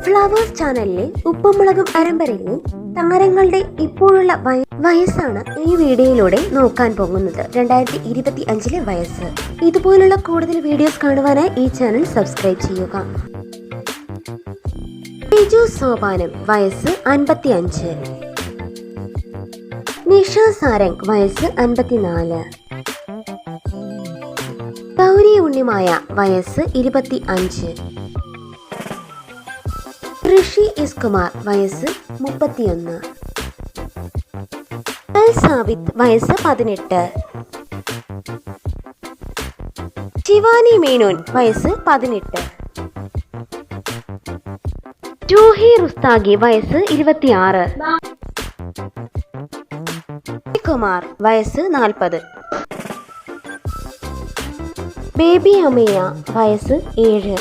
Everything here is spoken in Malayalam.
ഫ്ലവേഴ്സ് ചാനലിലെ ഉപ്പുമുളകും പരമ്പരയിലെ താരങ്ങളുടെ ഇപ്പോഴുള്ള വയസ്സാണ് ഈ വീഡിയോയിലൂടെ നോക്കാൻ പോകുന്നത്. 2025 വയസ്സ്. ഇതുപോലുള്ള കൂടുതൽ വീഡിയോസ് കാണുവാനായി ഈ ചാനൽ സബ്സ്ക്രൈബ് ചെയ്യുക. ഷിജു സോപാനം വയസ്സ് 55. നിഷ സാരംഗ് വയസ്സ് 54. ഗൗരി ഉണ്ണിമായ വയസ്സ് 25. ഋഷി എസ് കുമാർ വയസ്സ് 31. സാവിത് വയസ്സ് 18. ശിവാനി മേനോൻ വയസ്സ് 18. ജൂഹി റുസ്താഗി വയസ്സ് 26. കുമാർ വയസ്സ് 40. ബേബി അമേയ വയസ്സ് 7.